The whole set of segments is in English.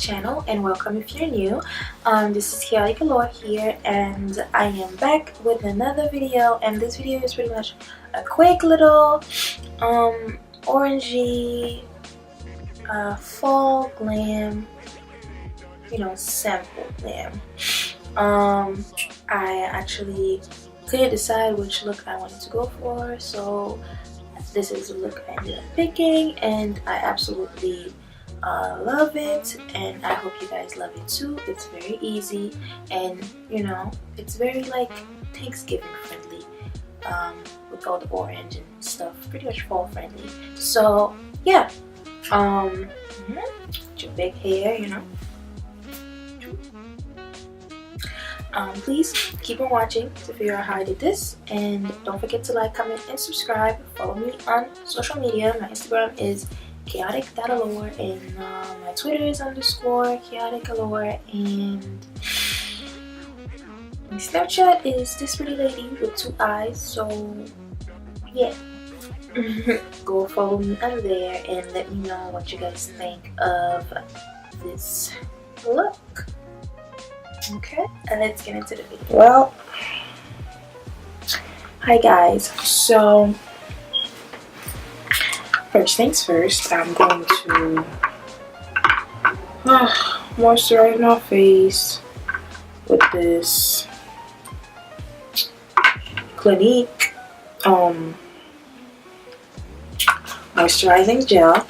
channel, and welcome if you're new. This is chaotic.allure here, and I am back with another video, and this video is pretty much a quick little orangey fall glam, sample glam. I actually couldn't decide which look I wanted to go for, so this is the look I ended up picking, and I absolutely love it, and I hope you guys love it too. It's very easy, and it's very like Thanksgiving friendly, with all the orange and stuff, pretty much fall friendly. So yeah, your big hair, please keep on watching to figure out how I did this, and don't forget to like, comment, and subscribe. Follow me on social media. My Instagram is chaotic.allure, and my Twitter is _chaotic.allure, and my Snapchat is this pretty lady with 2 eyes. So yeah, go follow me on there and let me know what you guys think of this look. Okay, and let's get into the video. Well, hi guys. So first things first, I'm going to moisturize my face with this Clinique moisturizing gel.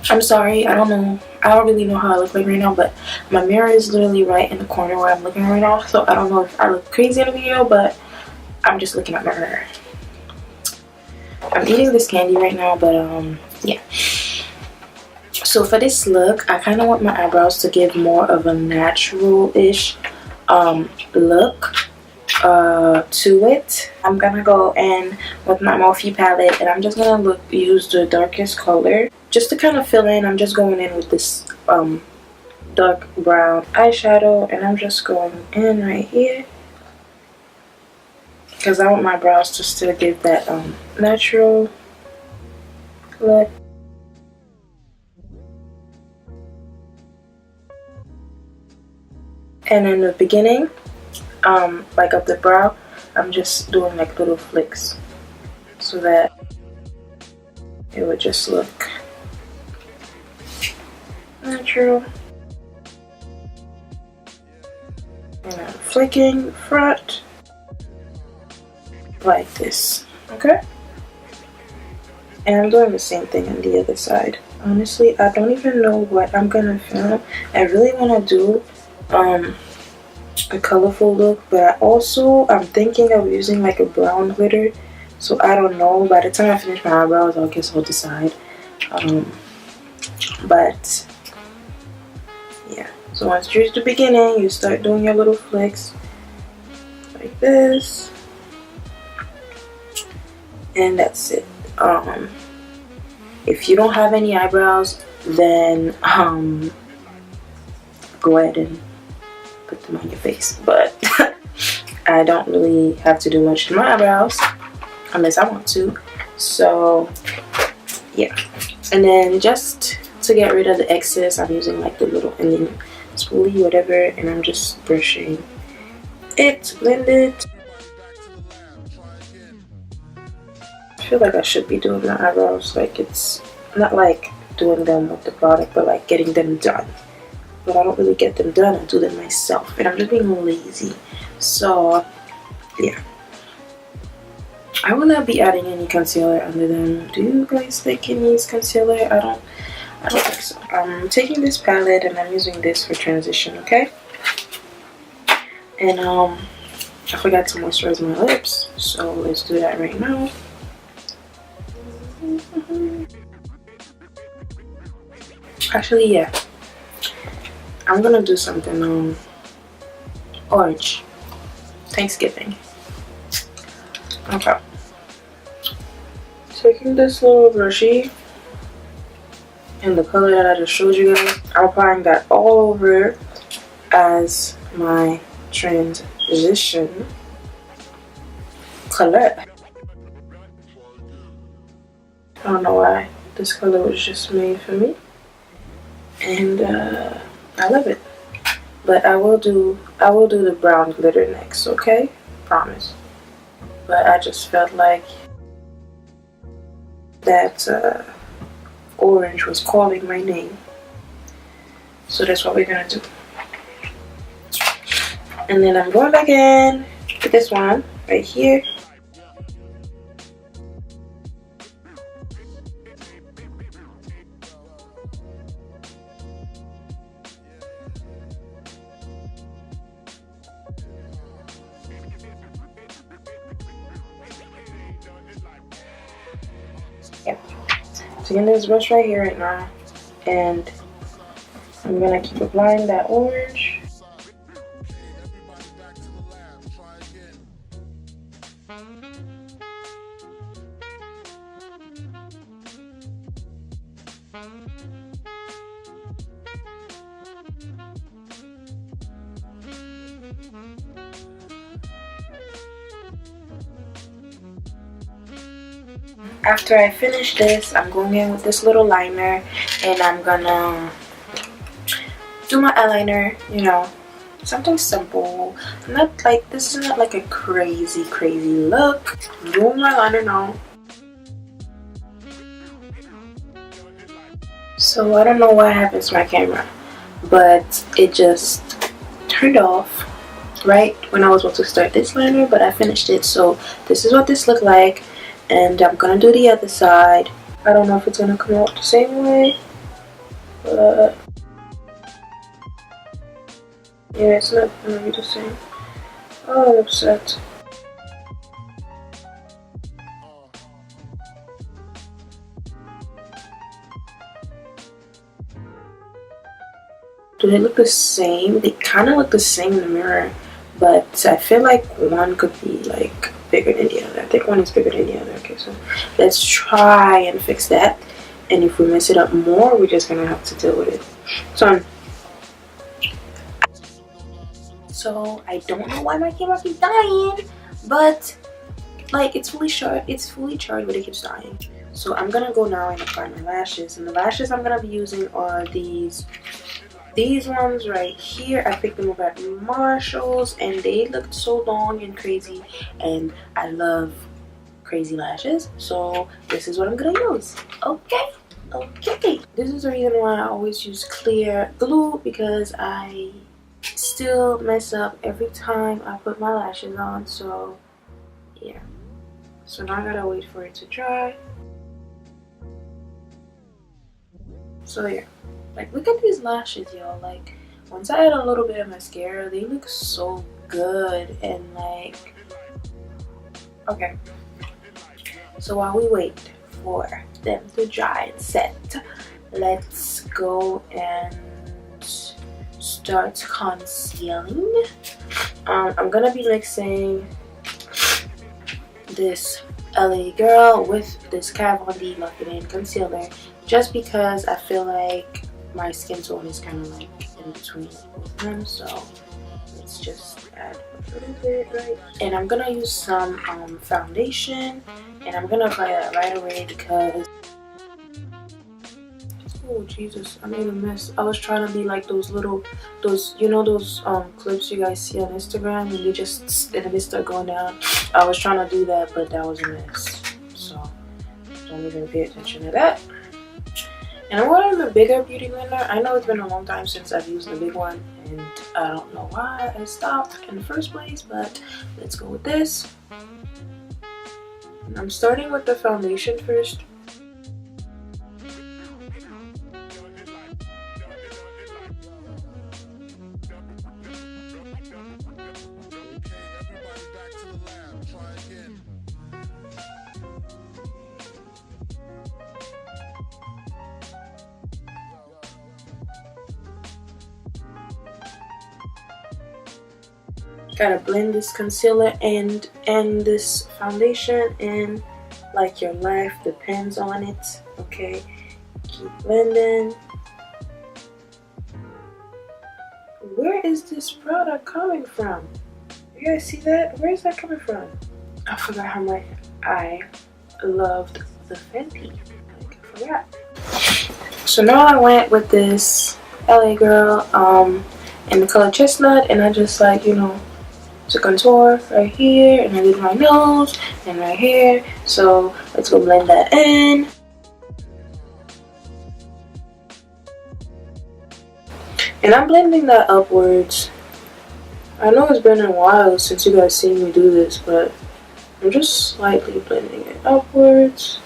I'm sorry, I don't really know how I look like right now, but my mirror is literally right in the corner where I'm looking right now, so I don't know if I look crazy in the video, but I'm just looking at my mirror. I'm eating this candy right now, but yeah. So for this look, I kind of want my eyebrows to give more of a natural-ish look to it. I'm gonna go in with my Morphe palette, and I'm just gonna use the darkest color just to kind of fill in. I'm just going in with this dark brown eyeshadow, and I'm just going in right here because I want my brows to still give that natural look. And in the beginning, like up the brow, I'm just doing like little flicks so that it would just look natural. And I'm flicking front like this, okay? And I'm doing the same thing on the other side. Honestly, I don't even know what I'm gonna film. I really want to do a colorful look, but I'm thinking of using like a brown glitter, so I don't know. By the time I finish my eyebrows, I guess I'll decide. But yeah, so once you're at the beginning, you start doing your little flicks like this, and that's it. If you don't have any eyebrows, then go ahead and put them on your face, but I don't really have to do much to my eyebrows unless I want to. So yeah, and then just to get rid of the excess, I'm using like the little ending spoolie, whatever, and I'm just brushing it, blend it. I feel like I should be doing my eyebrows, like it's not like doing them with the product, but like getting them done. But I don't really get them done, I do them myself, and I'm just being lazy. So yeah, I will not be adding any concealer under them. Do you guys think it needs concealer? I don't think so. I'm taking this palette and I'm using this for transition, okay? And I forgot to moisturize my lips, so let's do that right now. Actually, yeah, I'm gonna do something orange, Thanksgiving. Okay, taking this little brushie in the color that I just showed you guys, I'm applying that all over as my transition. color. I don't know why this color was just made for me, and I love it. But I will do the brown glitter next, okay? Promise. But I just felt like that orange was calling my name, so that's what we're gonna do. And then I'm going back in to this one right here. Yeah. So in this brush right here right now, and I'm gonna keep applying that orange. After I finish this, I'm going in with this little liner, and I'm gonna do my eyeliner, you know, something simple. Not like, this is not like a crazy look. I'm doing my liner now. So I don't know what happens to my camera, but it just turned off right when I was about to start this liner, but I finished it. So this is what this looked like, and I'm gonna do the other side. I don't know if it's gonna come out the same way, but yeah, it's not gonna be the same. Oh, I'm upset. Do they look the same? They kind of look the same in the mirror, but I feel like one could be like bigger than the other. I think one is bigger than the other. Okay, so let's try and fix that. And if we mess it up more, we're just gonna have to deal with it. So I don't know why my camera keeps dying, but like it's fully charged, but it keeps dying. So I'm gonna go now and apply my lashes, and the lashes I'm gonna be using are these ones right here. I picked them up at Marshall's, and they looked so long and crazy, and I love crazy lashes, so this is what I'm gonna use. Okay. This is the reason why I always use clear glue, because I still mess up every time I put my lashes on. So yeah, so now I gotta wait for it to dry. So yeah, like look at these lashes, y'all. Like once I add a little bit of mascara, they look so good. And like, okay, so while we wait for them to dry and set, let's go and start concealing. I'm gonna be mixing this LA Girl with this Kat Von D Lock It In concealer, just because I feel like my skin tone is kind of like in between both of them. So let's just add a little bit, right? And I'm gonna use some foundation, and I'm gonna apply that right away because, oh Jesus, I made a mess. I was trying to be like those you know those clips you guys see on Instagram and they start going down. I was trying to do that, but that was a mess. So don't even pay attention to that. And I'm going with a bigger beauty blender. I know it's been a long time since I've used the big one, and I don't know why I stopped in the first place, but let's go with this. And I'm starting with the foundation first. Gotta blend this concealer and this foundation, and like your life depends on it. Okay, keep blending. Where is this product coming from? You guys see that? Where is that coming from? I forgot how much I loved the Fenty. Like, I forgot. So now I went with this LA Girl in the color chestnut, and I just like, you know, to contour right here, and I did my nose and right here. So let's go blend that in. And I'm blending that upwards. I know it's been a while since you guys seen me do this, but I'm just slightly blending it upwards.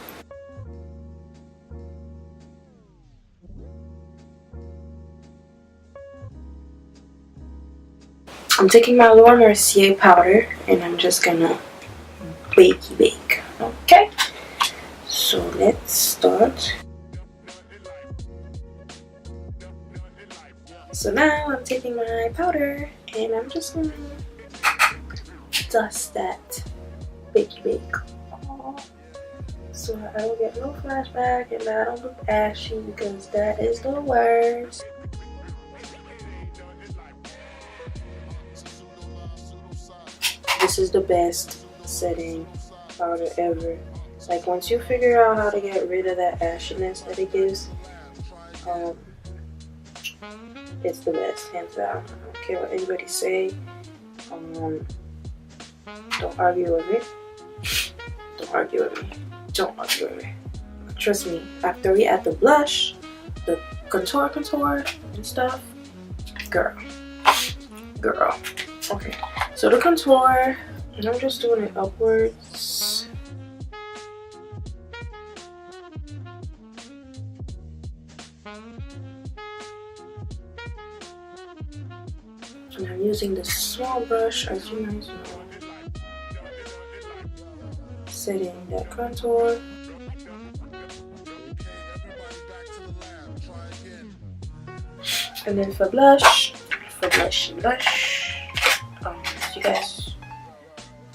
I'm taking my Laura Mercier powder and I'm just gonna bake. Okay, so let's start. So now I'm taking my powder and I'm just gonna dust that bake. So I don't get no flashback and I don't look ashy, because that is the worst. This is the best setting powder ever. Like, once you figure out how to get rid of that ashiness that it gives, it's the best, hands down. I don't care what anybody say. Don't argue with me. Don't argue with me. Trust me, after we add the blush, the contour and stuff, girl. Okay, so the contour, and I'm just doing it upwards. And I'm using the small brush, as you guys know, setting that contour. And then for blush, you guys,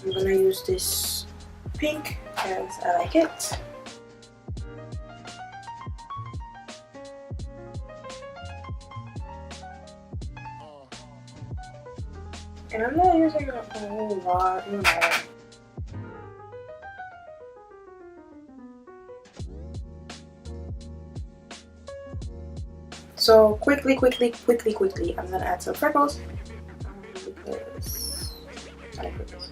I'm gonna use this pink as I like it. And I'm not using a whole lot, you know. So quickly, I'm gonna add some freckles because I like freckles.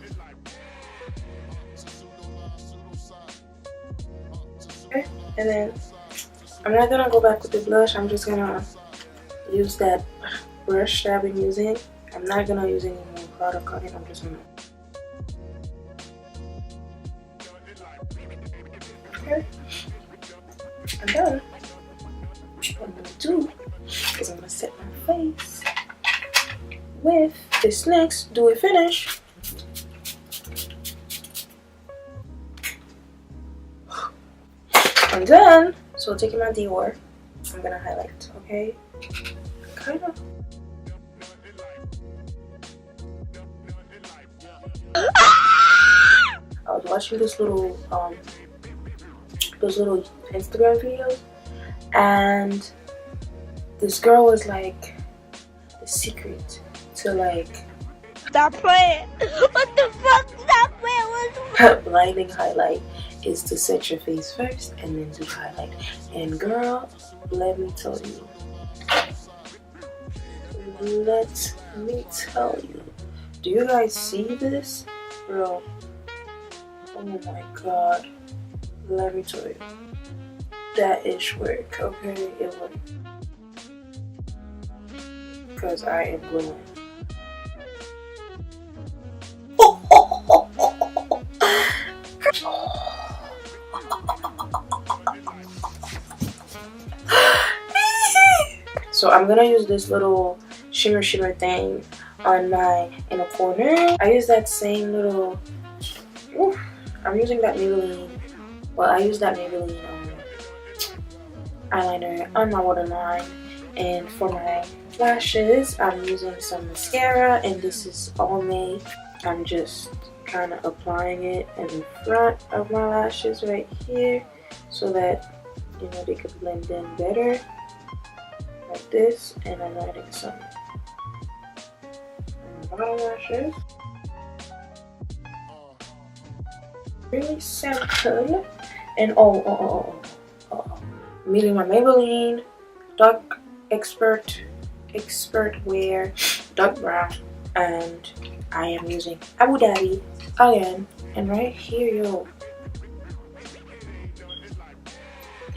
Okay, and then I'm not gonna go back with the blush. I'm just gonna use that brush that I've been using. I'm not gonna use any more product on it. I'm just gonna. Okay, I'm done. What I'm gonna do is I'm gonna set my face with this next Do It Finish. I'm done. So taking my Dior, I'm gonna highlight. Okay, kind of. I was watching those little Instagram videos, and this girl was like, the secret to like stop playing. What the fuck? Stop playing. blinding highlight is to set your face first and then do highlight. And girl, let me tell you, do you guys see this, bro? Oh my god, let me tell you, that is work. Okay, it worked, because I am glowing. So I'm gonna use this little shimmer thing on my inner corner. I use that same little, I'm using that Maybelline, well, I use that Maybelline eyeliner on my waterline. And for my lashes, I'm using some mascara, and this is all made. I'm just kind of applying it in the front of my lashes right here, so that, you know, they could blend in better, like this. And I'm adding some on my bottom lashes. really simple. And I'm using my Maybelline dark expert wear dark brown, and I am using Abu Dhabi again. And right here, you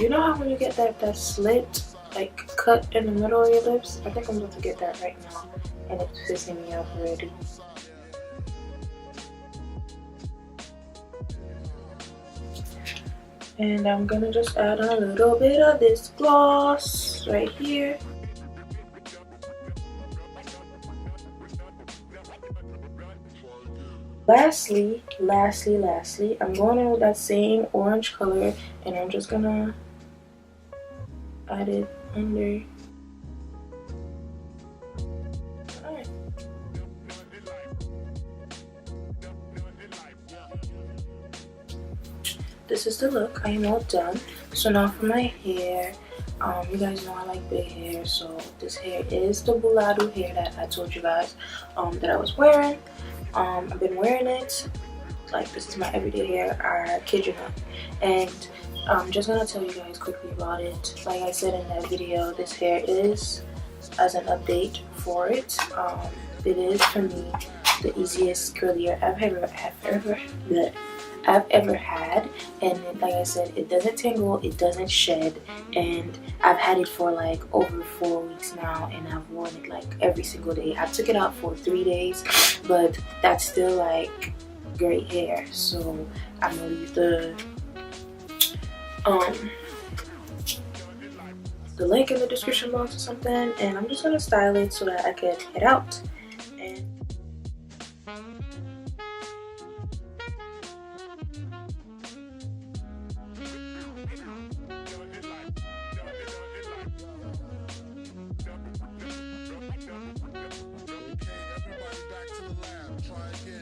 know how when you get that slit, like cut in the middle of your lips? I think I'm about to get that right now, and it's pissing me off already. And I'm gonna just add a little bit of this gloss right here. Lastly, I'm going in with that same orange color, and I'm just gonna add it under. Alright. This is the look. I am all done. So now for my hair, you guys know I like big hair, so this hair is the Buladou hair that I told you guys that I was wearing. I've been wearing it like this is my everyday hair, I kid you not. And I'm just gonna tell you guys quickly about it. Like I said in that video, this hair is, as an update for it, it is for me the easiest curly hair I've ever had. And like I said, it doesn't tingle, it doesn't shed, and I've had it for like over 4 weeks now, and I've worn it like every single day. I took it out for 3 days, but that's still like great hair. So I'm gonna leave the link in the description box or something, and I'm just gonna style it so that I can head out. And Okay, everybody back to the lab. Try again.